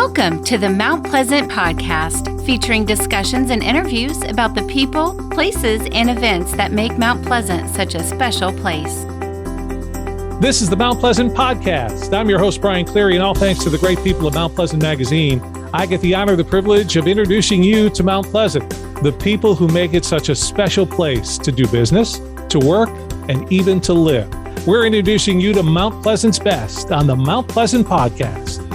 Welcome to the Mount Pleasant Podcast, featuring discussions and interviews about the people, places, and events that make Mount Pleasant such a special place. This is the Mount Pleasant Podcast. I'm your host, Brian Cleary, and all thanks to the great people of Mount Pleasant Magazine, I get the honor, the privilege of introducing you to Mount Pleasant, the people who make it such a special place to do business, to work, and even to live. We're introducing you to Mount Pleasant's best on the Mount Pleasant Podcast.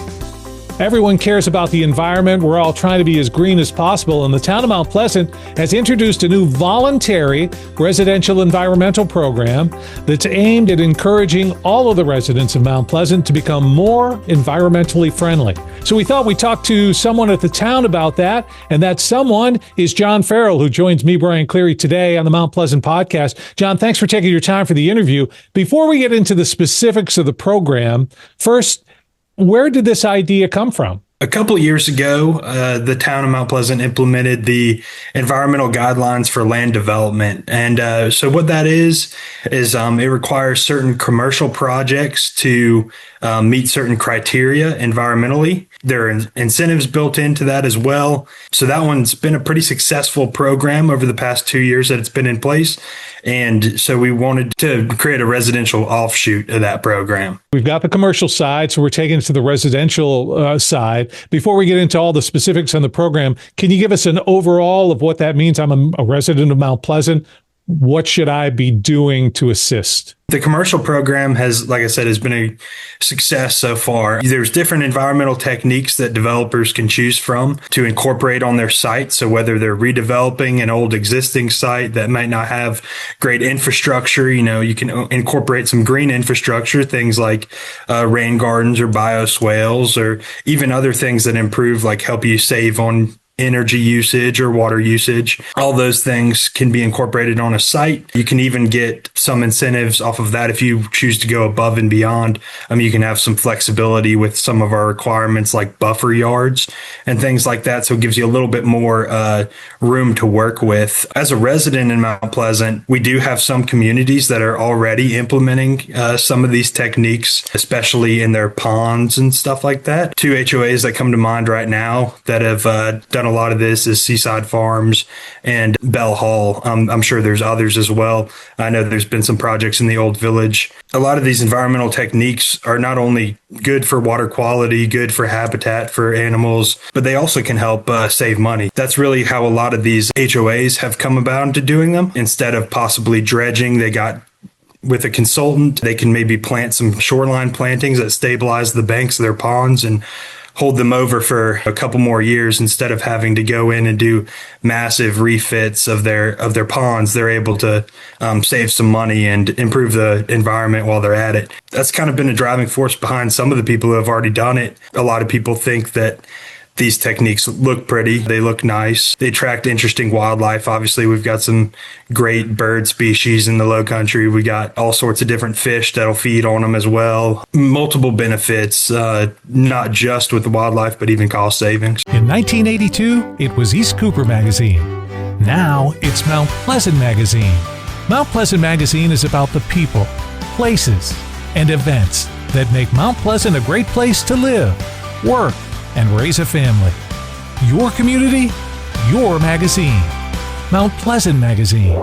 Everyone cares about the environment. We're all trying to be as green as possible, and the town of Mount Pleasant has introduced a new voluntary residential environmental program that's aimed at encouraging all of the residents of Mount Pleasant to become more environmentally friendly. So we thought we'd talk to someone at the town about that, and that someone is John Farrell, who joins me, Brian Cleary, today on the Mount Pleasant Podcast. John, thanks for taking your time for the interview. Before we get into the specifics of the program, first, where did this idea come from? A couple of years ago, the town of Mount Pleasant implemented the environmental guidelines for land development. And so what that is it requires certain commercial projects to meet certain criteria environmentally. There are incentives built into that as well. So that one's been a pretty successful program over the past 2 years that it's been in place. And so we wanted to create a residential offshoot of that program. We've got the commercial side, so we're taking it to the residential side. Before we get into all the specifics on the program, can you give us an overall of what that means? I'm a resident of Mount Pleasant. What should I be doing to assist? The commercial program has, like I said, has been a success so far. There's different environmental techniques that developers can choose from to incorporate on their site. So whether they're redeveloping an old existing site that might not have great infrastructure, you can incorporate some green infrastructure, things like rain gardens or bioswales, or even other things that improve, like help you save on energy usage or water usage. All those things can be incorporated on a site. You can even get some incentives off of that if you choose to go above and beyond. You can have some flexibility with some of our requirements like buffer yards and things like that. So it gives you a little bit more room to work with. As a resident in Mount Pleasant, we do have some communities that are already implementing some of these techniques, especially in their ponds and stuff like that. 2 HOAs that come to mind right now that have done a lot of this is Seaside Farms and Belle Hall. I'm sure there's others as well. I know there's been some projects in the old village. A lot of these environmental techniques are not only good for water quality, good for habitat for animals, but they also can help save money. That's really how a lot of these HOAs have come about into doing them. Instead of possibly dredging, they got with a consultant, they can maybe plant some shoreline plantings that stabilize the banks of their ponds and hold them over for a couple more years. Instead of having to go in and do massive refits of their ponds, they're able to save some money and improve the environment while they're at it. That's kind of been a driving force behind some of the people who have already done it. A lot of people think that these techniques look pretty. They look nice. They attract interesting wildlife. Obviously, we've got some great bird species in the low country. We got all sorts of different fish that'll feed on them as well. Multiple benefits, not just with the wildlife, but even cost savings. In 1982, it was East Cooper Magazine. Now it's Mount Pleasant Magazine. Mount Pleasant Magazine is about the people, places, and events that make Mount Pleasant a great place to live, work, and raise a family. Your community, your magazine. Mount Pleasant Magazine.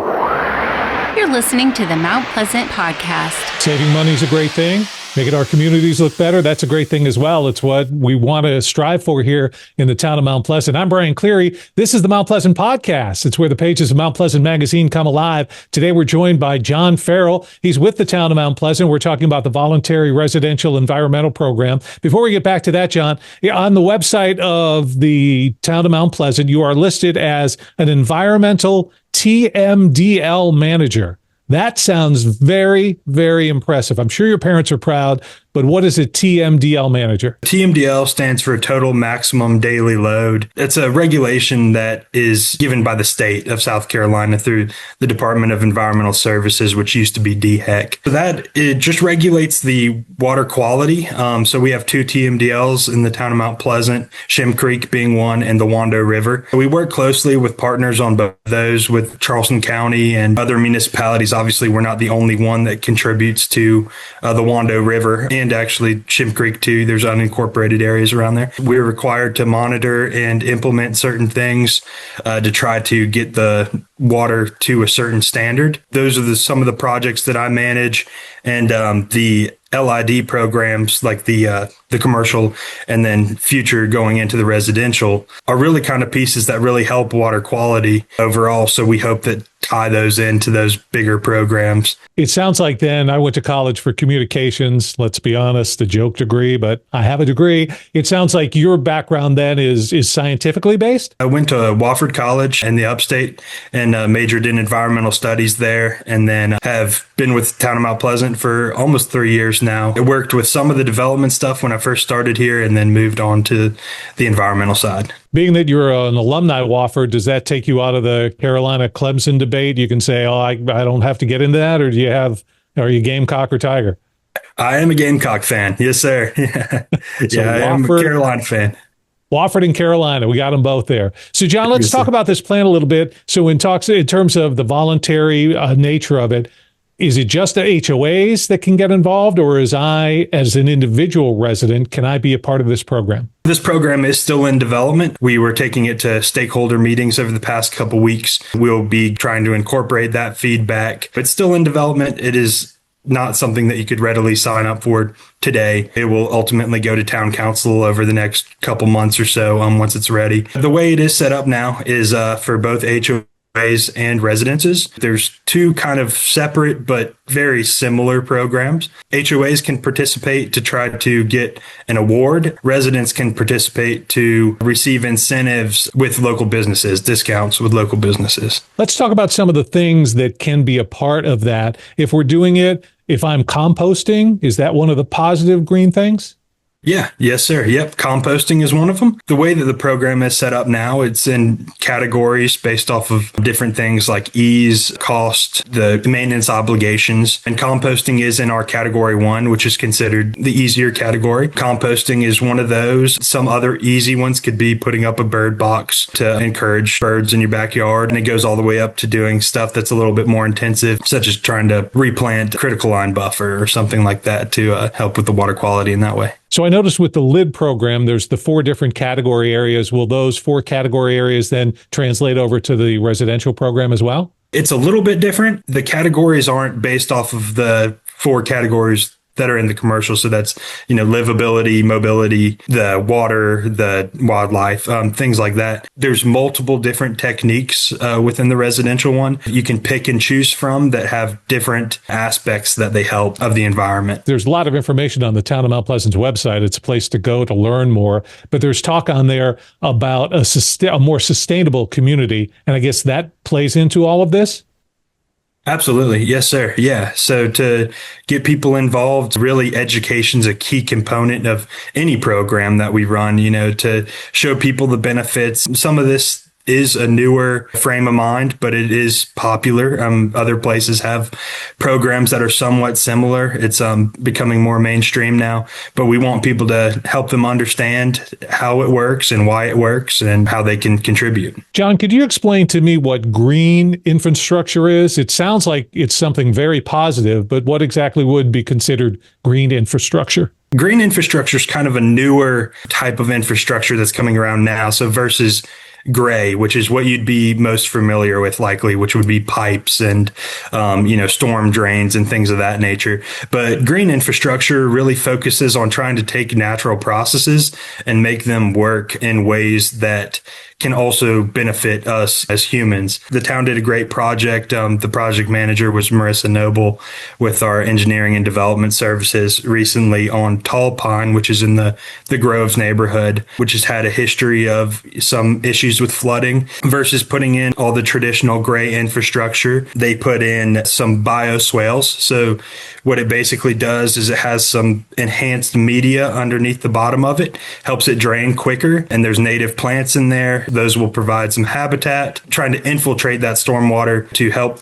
You're listening to the Mount Pleasant Podcast. Saving money is a great thing. Making our communities look better, that's a great thing as well. It's what we want to strive for here in the town of Mount Pleasant. I'm Brian Cleary. This is the Mount Pleasant Podcast. It's where the pages of Mount Pleasant Magazine come alive. Today we're joined by John Farrell. He's with the town of Mount Pleasant. We're talking about the voluntary residential environmental program. Before we get back to that, John, on the website of the town of Mount Pleasant, you are listed as an environmental TMDL Manager. That sounds very, very impressive. I'm sure your parents are proud, but what is a TMDL Manager? TMDL stands for Total Maximum Daily Load. It's a regulation that is given by the state of South Carolina through the Department of Environmental Services, which used to be DHEC. So that it just regulates the water quality. So we have 2 TMDLs in the town of Mount Pleasant, Shem Creek being one, and the Wando River. We work closely with partners on both of those, with Charleston County and other municipalities. Obviously, we're not the only one that contributes to the Wando River. and actually Shimp Creek too. There's unincorporated areas around there. We're required to monitor and implement certain things to try to get the water to a certain standard. Those are some of the projects that I manage, and the LID programs like the commercial and then future going into the residential are really kind of pieces that really help water quality overall. So we hope that tie those into those bigger programs. It sounds like then I went to college for communications. Let's be honest, a joke degree, but I have a degree. It sounds like your background then is scientifically based. I went to Wofford College in the upstate and majored in environmental studies there, and then have been with Town of Mount Pleasant for almost 3 years now. I worked with some of the development stuff when I first started here and then moved on to the environmental side. Being that you're an alumni Wofford, does that take you out of the Carolina-Clemson debate? You can say, oh, I don't have to get into that, or are you Gamecock or Tiger? I am a Gamecock fan. Yes, sir. So I am a Carolina fan. Wofford and Carolina, we got them both there. So, John, let's talk about this plan a little bit. So, in terms of the voluntary nature of it, is it just the HOAs that can get involved, or as an individual resident, can I be a part of this program? This program is still in development. We were taking it to stakeholder meetings over the past couple weeks. We'll be trying to incorporate that feedback. It's still in development. It is not something that you could readily sign up for today. It will ultimately go to town council over the next couple months or so once it's ready. The way it is set up now is for both HOAs and residences. There's two kind of separate but very similar programs. HOAs can participate to try to get an award. Residents can participate to receive incentives with local businesses, discounts with local businesses. Let's talk about some of the things that can be a part of that. If we're doing it, if I'm composting, is that one of the positive green things? Yeah. Yes, sir. Yep. Composting is one of them. The way that the program is set up now, it's in categories based off of different things like ease, cost, the maintenance obligations. And composting is in our category 1, which is considered the easier category. Composting is one of those. Some other easy ones could be putting up a bird box to encourage birds in your backyard. And it goes all the way up to doing stuff that's a little bit more intensive, such as trying to replant critical line buffer or something like that to help with the water quality in that way. So I noticed with the LID program, there's the 4 different category areas. Will those 4 category areas then translate over to the residential program as well? It's a little bit different. The categories aren't based off of the 4 categories that are in the commercial. So that's, livability, mobility, the water, the wildlife, things like that. There's multiple different techniques within the residential one you can pick and choose from that have different aspects that they help of the environment. There's a lot of information on the Town of Mount Pleasant's website. It's a place to go to learn more, but there's talk on there about a more sustainable community. And I guess that plays into all of this. Absolutely. Yes, sir. Yeah. So to get people involved, really education's a key component of any program that we run, to show people the benefits. Some of this is a newer frame of mind, but it is popular. Other places have programs that are somewhat similar. It's becoming more mainstream now, but we want people to help them understand how it works and why it works and how they can contribute. John, could you explain to me what green infrastructure is? It sounds like it's something very positive, but what exactly would be considered green infrastructure? Green infrastructure is kind of a newer type of infrastructure that's coming around now. So versus gray, which is what you'd be most familiar with, likely, which would be pipes and, storm drains and things of that nature. But green infrastructure really focuses on trying to take natural processes and make them work in ways that can also benefit us as humans. The town did a great project. The project manager was Marissa Noble with our engineering and development services recently on Tall Pine, which is in the Groves neighborhood, which has had a history of some issues with flooding versus putting in all the traditional gray infrastructure. They put in some bioswales. So what it basically does is it has some enhanced media underneath the bottom of it, helps it drain quicker. And there's native plants in there there. Those will provide some habitat, trying to infiltrate that stormwater to help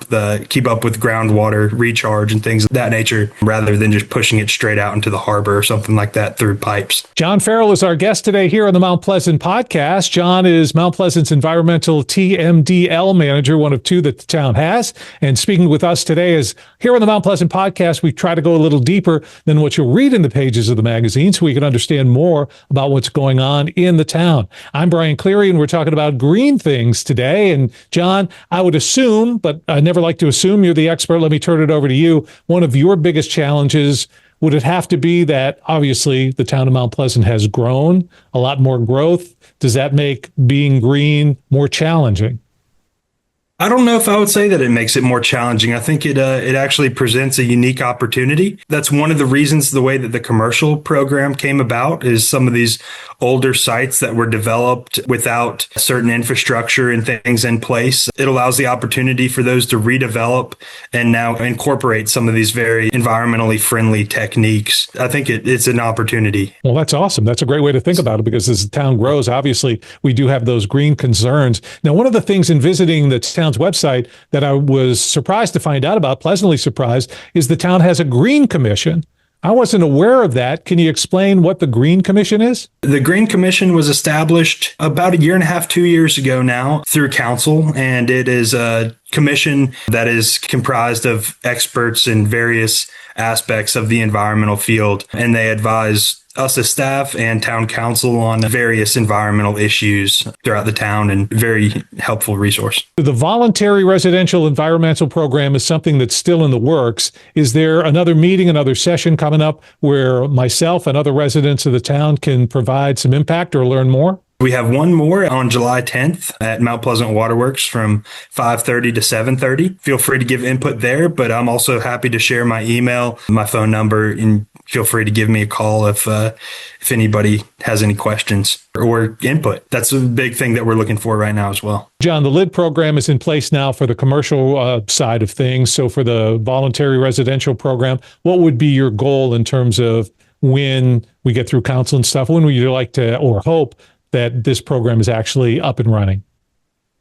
keep up with groundwater recharge and things of that nature, rather than just pushing it straight out into the harbor or something like that through pipes. John Farrell is our guest today here on the Mount Pleasant podcast. John is Mount Pleasant's environmental TMDL manager, one of two that the town has. And speaking with us today is here on the Mount Pleasant podcast, we try to go a little deeper than what you'll read in the pages of the magazine so we can understand more about what's going on in the town. I'm Brian Cleary, and we're talking about green things today. And John, I would assume, but I never like to assume, you're the expert. Let me turn it over to you. One of your biggest challenges, would it have to be that obviously the town of Mount Pleasant has grown, a lot more growth? Does that make being green more challenging? I don't know if I would say that it makes it more challenging. I think it actually presents a unique opportunity. That's one of the reasons the way that the commercial program came about is some of these older sites that were developed without certain infrastructure and things in place. It allows the opportunity for those to redevelop and now incorporate some of these very environmentally friendly techniques. I think it's an opportunity. Well, that's awesome. That's a great way to think about it, because as the town grows, obviously we do have those green concerns. Now, one of the things in visiting the town's website that I was surprised to find out about, pleasantly surprised, is the town has a green commission. I wasn't aware of that. Can you explain what the Green Commission is? The Green Commission was established about 1.5 to 2 years ago now through council, and it is a commission that is comprised of experts in various aspects of the environmental field, and they advise us as staff and town council on various environmental issues throughout the town, and very helpful resource. The voluntary residential environmental program is something that's still in the works. Is there another meeting, another session coming up where myself and other residents of the town can provide some impact or learn more? We have one more on July 10th at Mount Pleasant Waterworks from 5:30 to 7:30. Feel free to give input there, but I'm also happy to share my email, my phone number, and feel free to give me a call if anybody has any questions or input. That's a big thing that we're looking for right now as well. John, the LID program is in place now for the commercial side of things. So for the voluntary residential program, what would be your goal in terms of when we get through council and stuff? When would you like to, or hope, that this program is actually up and running?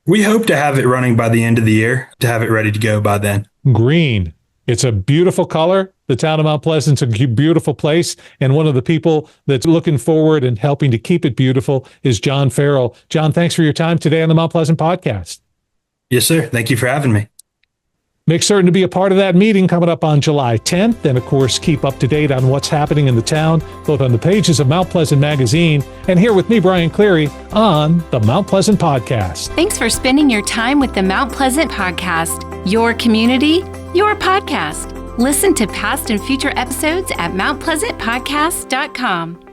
We hope to have it running by the end of the year, to have it ready to go by then. Green. It's a beautiful color. The town of Mount Pleasant's a beautiful place. And one of the people that's looking forward and helping to keep it beautiful is John Farrell. John, thanks for your time today on the Mount Pleasant podcast. Yes, sir. Thank you for having me. Make certain to be a part of that meeting coming up on July 10th. And of course, keep up to date on what's happening in the town, both on the pages of Mount Pleasant Magazine and here with me, Brian Cleary, on the Mount Pleasant podcast. Thanks for spending your time with the Mount Pleasant podcast, your community, your podcast. Listen to past and future episodes at mountpleasantpodcast.com.